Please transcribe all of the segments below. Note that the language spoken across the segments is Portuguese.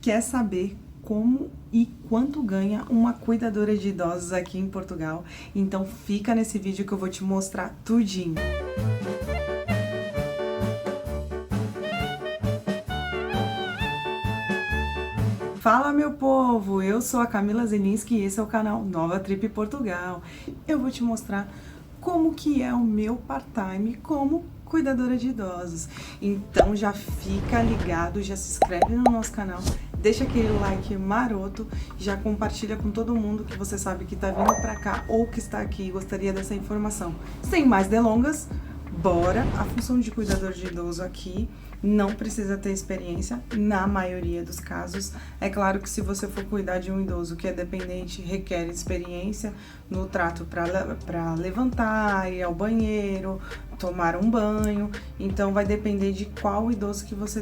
Quer saber como e quanto ganha uma cuidadora de idosos aqui em Portugal? Então fica nesse vídeo que eu vou te mostrar tudinho. Fala, meu povo! Eu sou a Camila Zelinski e esse é o canal Nova Trip Portugal. Eu vou te mostrar como que é o meu part-time como cuidadora de idosos. Então já fica ligado, já se inscreve no nosso canal, deixa aquele like maroto, já compartilha com todo mundo que você sabe que tá vindo pra cá ou que está aqui e gostaria dessa informação. Sem mais delongas, bora! A função de cuidador de idoso aqui não precisa ter experiência, na maioria dos casos. É claro que se você for cuidar de um idoso que é dependente, requer experiência no trato para levantar, ir ao banheiro, tomar um banho. Então vai depender de qual idoso que você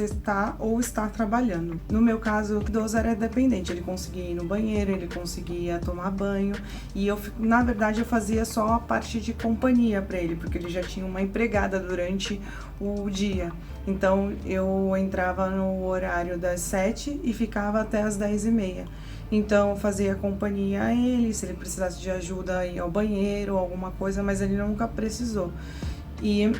está ou está trabalhando. No meu caso, o idoso era dependente, ele conseguia ir no banheiro, ele conseguia tomar banho, e na verdade eu fazia só a parte de companhia para ele, porque ele já tinha uma empregada durante o dia. Então eu entrava no horário das 7 e ficava até as 10h30. Então eu fazia companhia a ele, se ele precisasse de ajuda a ir ao banheiro, alguma coisa, mas ele nunca precisou. E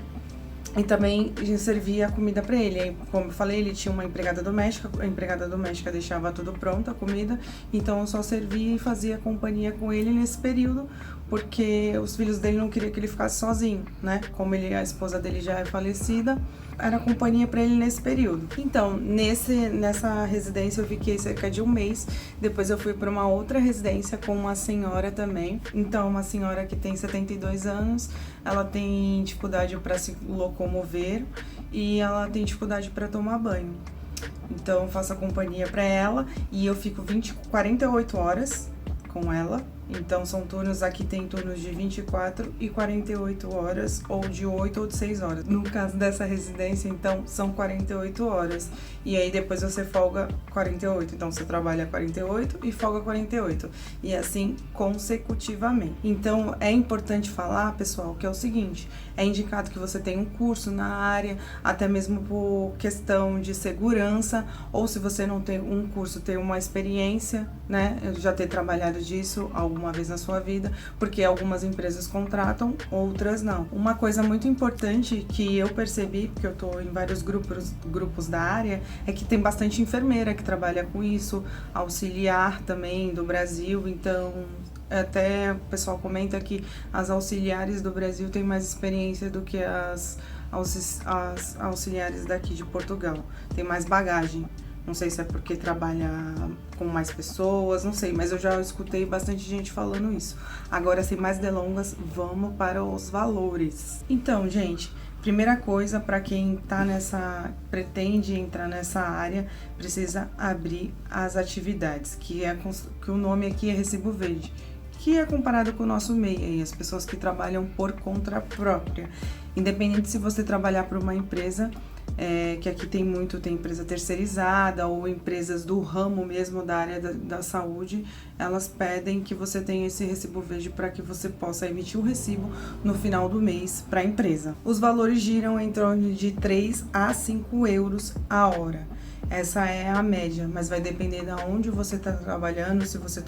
também servia a comida para ele. Aí, como eu falei, ele tinha uma empregada doméstica, a empregada doméstica deixava tudo pronto, a comida, então eu só servia e fazia companhia com ele nesse período, porque os filhos dele não queriam que ele ficasse sozinho, né? Como a esposa dele já é falecida, era companhia para ele nesse período. Então, nessa residência eu fiquei cerca de um mês. Depois eu fui para uma outra residência com uma senhora também. Então, uma senhora que tem 72 anos, ela tem dificuldade para se locomover e ela tem dificuldade para tomar banho. Então, eu faço a companhia para ela e eu fico 48 horas com ela. Então, são turnos, aqui tem turnos de 24 e 48 horas, ou de 8 ou de 6 horas. No caso dessa residência, então, são 48 horas. E aí, depois você folga 48. Então, você trabalha 48 e folga 48. E assim, consecutivamente. Então, é importante falar, pessoal, que é o seguinte: é indicado que você tenha um curso na área, até mesmo por questão de segurança, ou se você não tem um curso, ter uma experiência, né? Já ter trabalhado disso alguma vez na sua vida, porque algumas empresas contratam, outras não. Uma coisa muito importante que eu percebi, porque eu tô em vários grupos da área, é que tem bastante enfermeira que trabalha com isso, auxiliar também do Brasil. Então até o pessoal comenta que as auxiliares do Brasil têm mais experiência do que as auxiliares daqui de Portugal, tem mais bagagem. Não sei se é porque trabalha com mais pessoas, não sei, mas eu já escutei bastante gente falando isso. Agora, sem mais delongas, vamos para os valores. Então, gente, primeira coisa, para quem pretende entrar nessa área, precisa abrir as atividades, que o nome aqui é Recibo Verde, que é comparado com o nosso MEI, e as pessoas que trabalham por conta própria. Independente se você trabalhar para uma empresa, que aqui tem empresa terceirizada ou empresas do ramo mesmo da área da saúde, elas pedem que você tenha esse recibo verde para que você possa emitir o recibo no final do mês para a empresa. Os valores giram em torno de 3 a 5 euros a hora. Essa é a média, mas vai depender de onde você está trabalhando, se você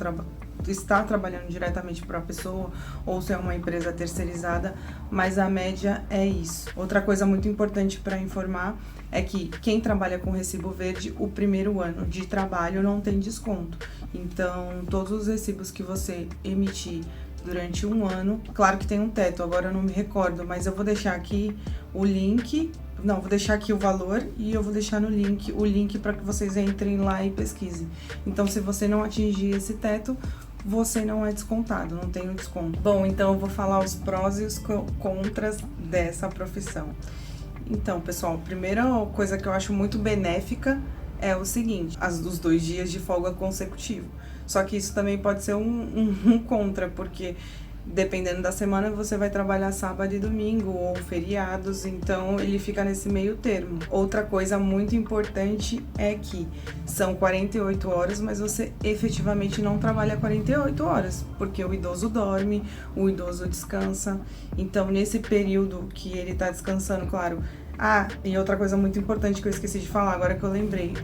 está trabalhando diretamente para a pessoa ou se é uma empresa terceirizada, mas a média é isso. Outra coisa muito importante para informar é que quem trabalha com recibo verde, o primeiro ano de trabalho não tem desconto. Então, todos os recibos que você emitir durante um ano, claro que tem um teto, agora eu não me recordo, mas eu vou deixar aqui o link. Não, vou deixar aqui o valor e eu vou deixar no link o link para que vocês entrem lá e pesquisem. Então, se você não atingir esse teto, você não é descontado, não tem o desconto. Bom, então eu vou falar os prós e os contras dessa profissão. Então, pessoal, a primeira coisa que eu acho muito benéfica é o seguinte: os 2 dias de folga consecutivo. Só que isso também pode ser um contra, porque dependendo da semana você vai trabalhar sábado e domingo ou feriados, então ele fica nesse meio termo. Outra coisa muito importante é que são 48 horas, mas você efetivamente não trabalha 48 horas, porque o idoso dorme, o idoso descansa. Então, nesse período que ele tá descansando, claro, Ah, e outra coisa muito importante que eu esqueci de falar, agora que eu lembrei,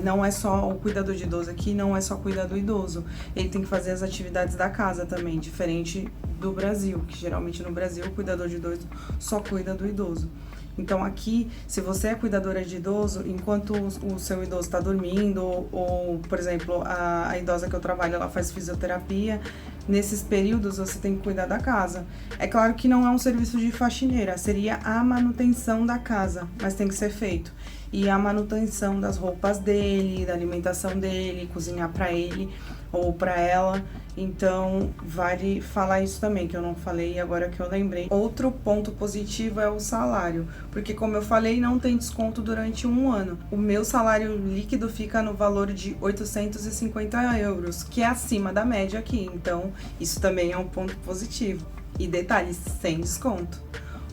não é só o cuidador de idoso aqui, não é só cuidar do idoso, ele tem que fazer as atividades da casa também, diferente do Brasil, que geralmente no Brasil o cuidador de idoso só cuida do idoso. Então aqui, se você é cuidadora de idoso, enquanto o seu idoso está dormindo, ou, por exemplo, a idosa que eu trabalho, ela faz fisioterapia, nesses períodos você tem que cuidar da casa. É claro que não é um serviço de faxineira, seria a manutenção da casa, mas tem que ser feito. E a manutenção das roupas dele, da alimentação dele, cozinhar para ele ou para ela. Então, vale falar isso também, que eu não falei agora que eu lembrei. Outro ponto positivo é o salário, porque como eu falei, não tem desconto durante um ano. O meu salário líquido fica no valor de 850 euros, que é acima da média aqui. Então, isso também é um ponto positivo. E detalhe, sem desconto.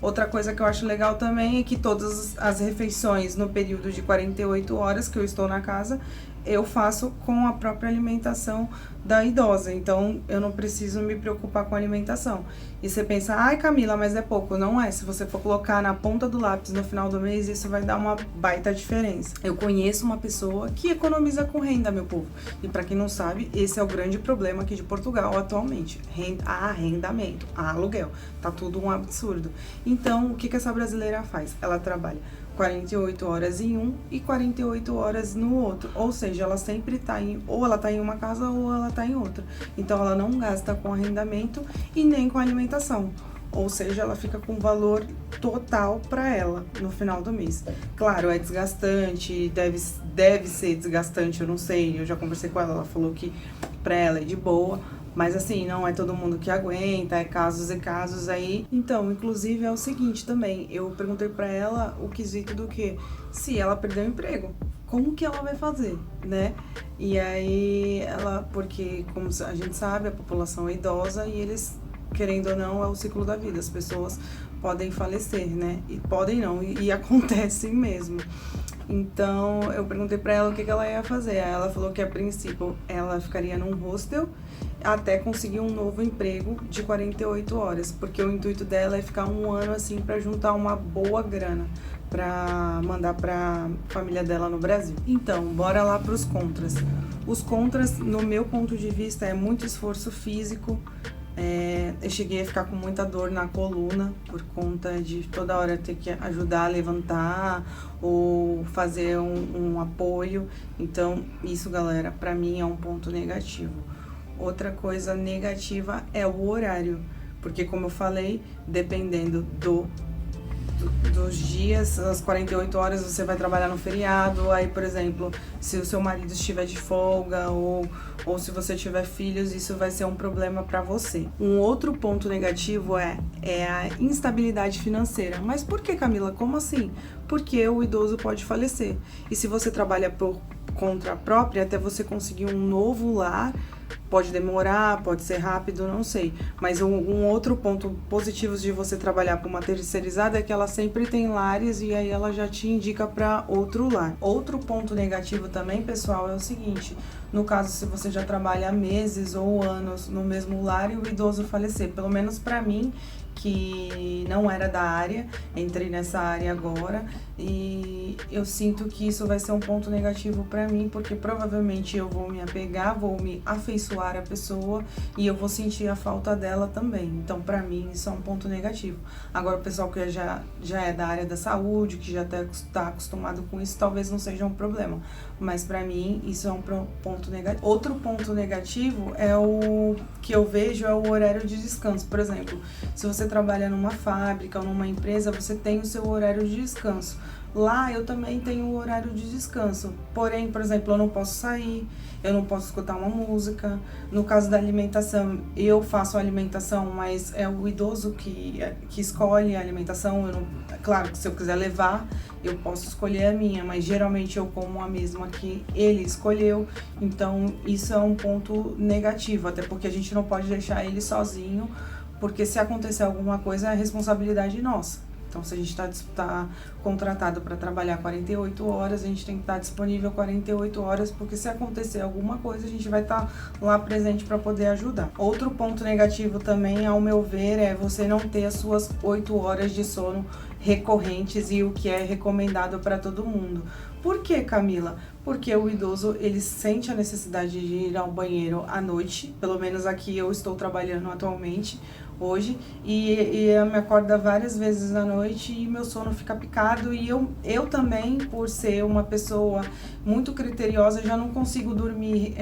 Outra coisa que eu acho legal também é que todas as refeições no período de 48 horas que eu estou na casa, eu faço com a própria alimentação da idosa, então eu não preciso me preocupar com a alimentação. E você pensa, ai Camila, mas é pouco. Não é, se você for colocar na ponta do lápis no final do mês, isso vai dar uma baita diferença. Eu conheço uma pessoa que economiza com renda, meu povo. E pra quem não sabe, esse é o grande problema aqui de Portugal atualmente. Arrendamento, aluguel, tá tudo um absurdo. Então, o que essa brasileira faz? Ela trabalha 48 horas em um e 48 horas no outro. Ou seja, ela sempre tá ou ela tá em uma casa ou ela tá em outra. Então ela não gasta com arrendamento e nem com alimentação. Ou seja, ela fica com valor total para ela no final do mês. Claro, é desgastante, deve ser desgastante, eu não sei. Eu já conversei com ela, ela falou que para ela é de boa. Mas assim, não é todo mundo que aguenta, é casos e casos aí. Então, inclusive é o seguinte também, eu perguntei pra ela o quesito do que se ela perder o emprego, como que ela vai fazer, né? E aí ela, porque como a gente sabe, a população é idosa e eles, querendo ou não, é o ciclo da vida, as pessoas podem falecer, né? E podem não, e acontecem mesmo. Então, eu perguntei pra ela o que ela ia fazer. Aí ela falou que, a princípio, ela ficaria num hostel até conseguir um novo emprego de 48 horas. Porque o intuito dela é ficar um ano, assim, pra juntar uma boa grana pra mandar pra família dela no Brasil. Então, bora lá pros contras. Os contras, no meu ponto de vista, é muito esforço físico. Eu cheguei a ficar com muita dor na coluna por conta de toda hora ter que ajudar a levantar ou fazer um apoio. Então, isso, galera, pra mim é um ponto negativo. Outra coisa negativa é o horário, porque como eu falei, dependendo dos dias, às 48 horas você vai trabalhar no feriado, aí, por exemplo, se o seu marido estiver de folga ou se você tiver filhos, isso vai ser um problema para você. Um outro ponto negativo é a instabilidade financeira. Mas por que, Camila? Como assim? Porque o idoso pode falecer. E se você trabalha por conta própria, até você conseguir um novo lar, pode demorar, pode ser rápido, não sei. Mas um outro ponto positivo de você trabalhar para uma terceirizada é que ela sempre tem lares e aí ela já te indica para outro lar. Outro ponto negativo também, pessoal, é o seguinte: no caso, se você já trabalha meses ou anos no mesmo lar e o idoso falecer, pelo menos para mim, que não era da área, entrei nessa área agora e eu sinto que isso vai ser um ponto negativo para mim, porque provavelmente eu vou me apegar, vou me afeiçoar à pessoa e eu vou sentir a falta dela também. Então, para mim, isso é um ponto negativo. Agora, o pessoal que já é da área da saúde, que já está acostumado com isso, talvez não seja um problema, mas para mim isso é um ponto negativo. Outro ponto negativo é o que eu vejo é o horário de descanso. Por exemplo, se você trabalha numa fábrica ou numa empresa, você tem o seu horário de descanso. Lá eu também tenho o horário de descanso, porém, por exemplo, eu não posso sair, eu não posso escutar uma música. No caso da alimentação, eu faço a alimentação, mas é o idoso que escolhe a alimentação. Eu não, claro que se eu quiser levar, eu posso escolher a minha, mas geralmente eu como a mesma que ele escolheu. Então isso é um ponto negativo, até porque a gente não pode deixar ele sozinho, porque se acontecer alguma coisa é responsabilidade nossa. Então, se a gente está contratado para trabalhar 48 horas, a gente tem que estar disponível 48 horas, porque se acontecer alguma coisa, a gente vai estar lá presente para poder ajudar. Outro ponto negativo também, ao meu ver, é você não ter as suas 8 horas de sono recorrentes e o que é recomendado para todo mundo. Por que, Camila? Porque o idoso, ele sente a necessidade de ir ao banheiro à noite, pelo menos aqui eu estou trabalhando atualmente, hoje, e eu me acordo várias vezes à noite e meu sono fica picado, e eu também, por ser uma pessoa muito criteriosa, já não consigo dormir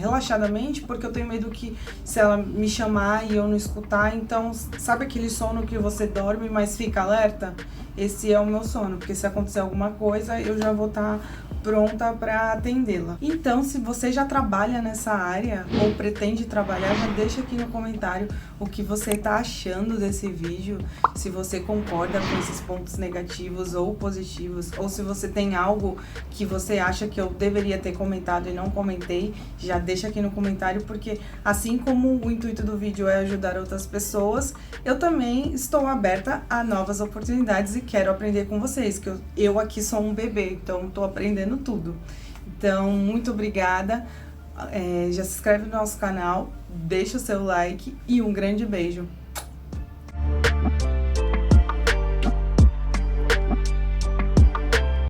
relaxadamente, porque eu tenho medo que se ela me chamar e eu não escutar, então sabe aquele sono que você dorme mas fica alerta? Esse é o meu sono, porque se acontecer alguma coisa eu já vou estar pronta para atendê-la. Então, se você já trabalha nessa área ou pretende trabalhar, já deixa aqui no comentário o que você está achando desse vídeo, se você concorda com esses pontos negativos ou positivos, ou se você tem algo que você acha que eu deveria ter comentado e não comentei, já deixa aqui no comentário, porque assim como o intuito do vídeo é ajudar outras pessoas, eu também estou aberta a novas oportunidades e quero aprender com vocês, que eu aqui sou um bebê, então estou aprendendo tudo. Então, muito obrigada, já se inscreve no nosso canal, deixa o seu like e um grande beijo.